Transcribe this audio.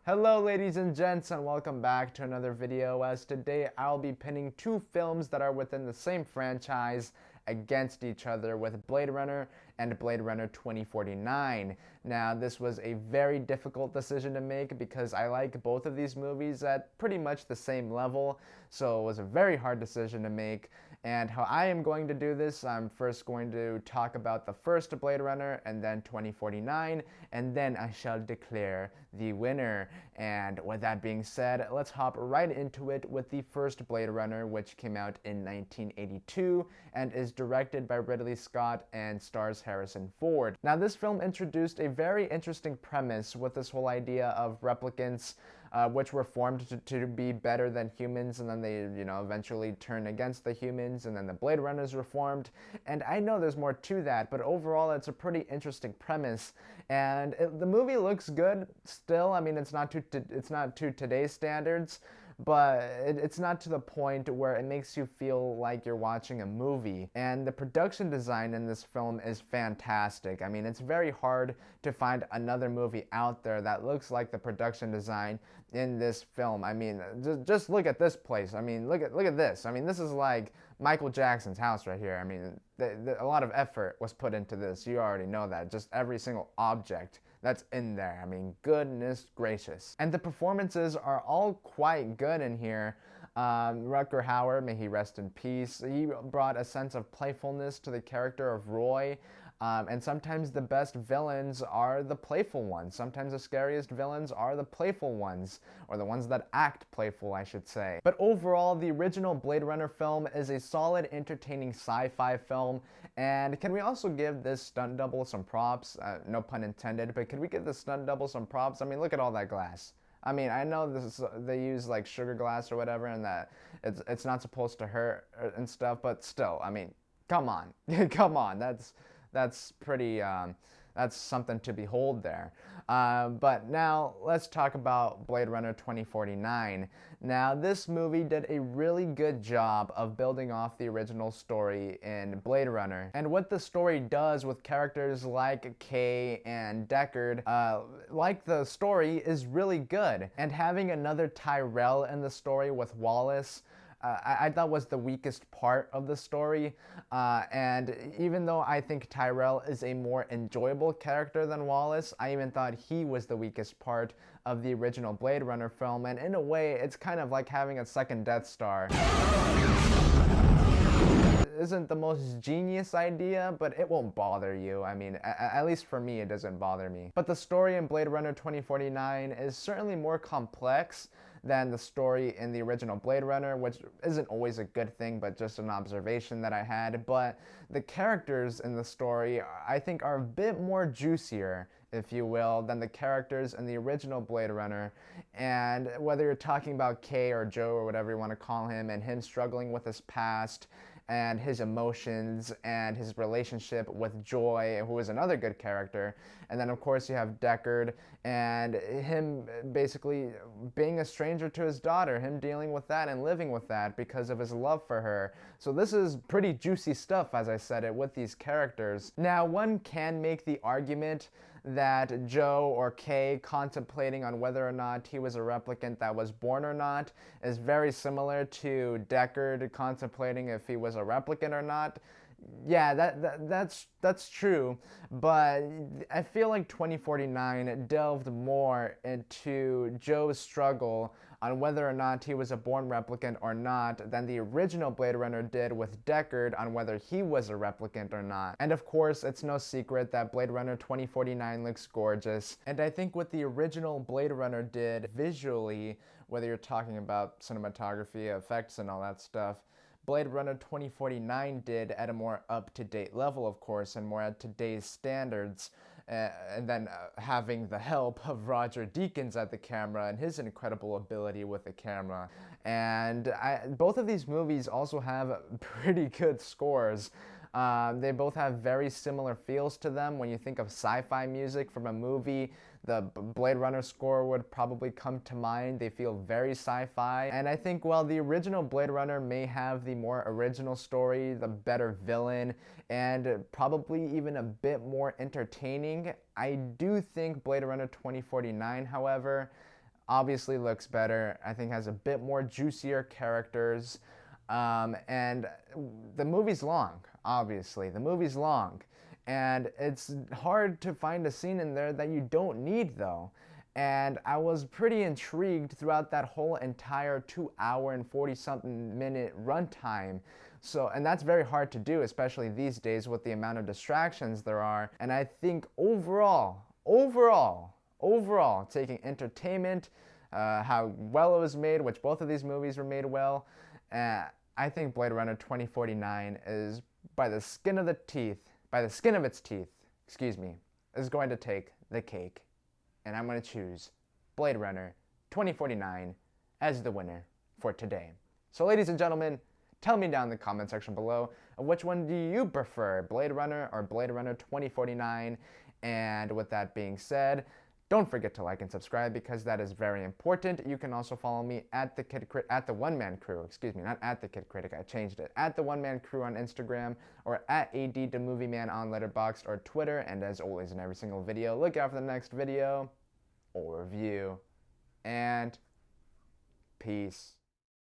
Hello ladies and gents, and welcome back to another video, as today I'll be pinning two films that are within the same franchise against each other with Blade Runner and Blade Runner 2049. Now, this was a very difficult decision to make because I like both of these movies at pretty much the same level, so it was a very hard decision to make. And how I am going to do this, I'm first going to talk about the first Blade Runner and then 2049, and then I shall declare the winner. And with that being said, let's hop right into it with the first Blade Runner, which came out in 1982 and is directed by Ridley Scott and stars Harrison Ford. Now, this film introduced a very interesting premise with this whole idea of replicants which were formed to be better than humans, and then they, eventually turn against the humans, and then the Blade Runners were formed. And I know there's more to that, but overall it's a pretty interesting premise. And the movie looks good still. I mean, it's not to today's standards, but it's not to the point where it makes you feel like you're watching a movie. And the production design in this film is fantastic. I mean, it's very hard to find another movie out there that looks like the production design in this film. I mean, just look at this place. I mean, look at this. I mean, this is like Michael Jackson's house right here. I mean, a lot of effort was put into this. You already know that. Just every single object that's in there. I mean, goodness gracious. And the performances are all quite good in here. Rutger Hauer, may he rest in peace, he brought a sense of playfulness to the character of Roy. And sometimes the best villains are the playful ones. Sometimes the scariest villains are the playful ones, or the ones that act playful, I should say. But overall, the original Blade Runner film is a solid, entertaining sci-fi film. And can we also give this stunt double some props? No pun intended, but can we give this stunt double some props? I mean, look at all that glass. I mean, I know they use like sugar glass or whatever, and that it's not supposed to hurt and stuff, but still, I mean, come on, come on, that's pretty, that's something to behold there. But now let's talk about Blade Runner 2049. Now, this movie did a really good job of building off the original story in Blade Runner. And what the story does with characters like Kay and Deckard, like the story, is really good. And having another Tyrell in the story with Wallace, I thought was the weakest part of the story, and even though I think Tyrell is a more enjoyable character than Wallace, I even thought he was the weakest part of the original Blade Runner film, and in a way, it's kind of like having a second Death Star. Isn't the most genius idea, but it won't bother you. I mean, at least for me, it doesn't bother me. But the story in Blade Runner 2049 is certainly more complex than the story in the original Blade Runner, which isn't always a good thing, but just an observation that I had. But the characters in the story, I think, are a bit more juicier, if you will, than the characters in the original Blade Runner. And whether you're talking about Kay or Joe or whatever you want to call him, and him struggling with his past and his emotions and his relationship with Joy, who is another good character. And then of course you have Deckard and him basically being a stranger to his daughter, him dealing with that and living with that because of his love for her. So this is pretty juicy stuff, as I said it, with these characters. Now, one can make the argument that Joe or Kay contemplating on whether or not he was a replicant that was born or not is very similar to Deckard contemplating if he was a replicant or not. Yeah, that's true, but I feel like 2049 delved more into Joe's struggle on whether or not he was a born replicant or not than the original Blade Runner did with Deckard on whether he was a replicant or not. And of course, it's no secret that Blade Runner 2049 looks gorgeous, and I think what the original Blade Runner did visually, whether you're talking about cinematography, effects, and all that stuff, Blade Runner 2049 did at a more up-to-date level, of course, and more at today's standards, and then having the help of Roger Deakins at the camera and his incredible ability with the camera. And both of these movies also have pretty good scores. They both have very similar feels to them. When you think of sci-fi music from a movie, the Blade Runner score would probably come to mind. They feel very sci-fi. And I think while the original Blade Runner may have the more original story, the better villain, and probably even a bit more entertaining, I do think Blade Runner 2049, however, obviously looks better. I think has a bit more juicier characters. And the movie's long, obviously. The movie's long. And it's hard to find a scene in there that you don't need, though. And I was pretty intrigued throughout that whole entire 2 hour and 40-something minute runtime. So, and that's very hard to do, especially these days with the amount of distractions there are. And I think overall, taking entertainment, how well it was made, which both of these movies were made well, I think Blade Runner 2049 is by the skin of its teeth, is going to take the cake. And I'm going to choose Blade Runner 2049 as the winner for today. So ladies and gentlemen, tell me down in the comment section below, which one do you prefer, Blade Runner or Blade Runner 2049? And with that being said, don't forget to like and subscribe because that is very important. You can also follow me at the One Man Crew, not at the Kid Critic, I changed it. At the One Man Crew on Instagram, or at AD the Movie Man on Letterboxd or Twitter. And as always in every single video, look out for the next video or review. And peace.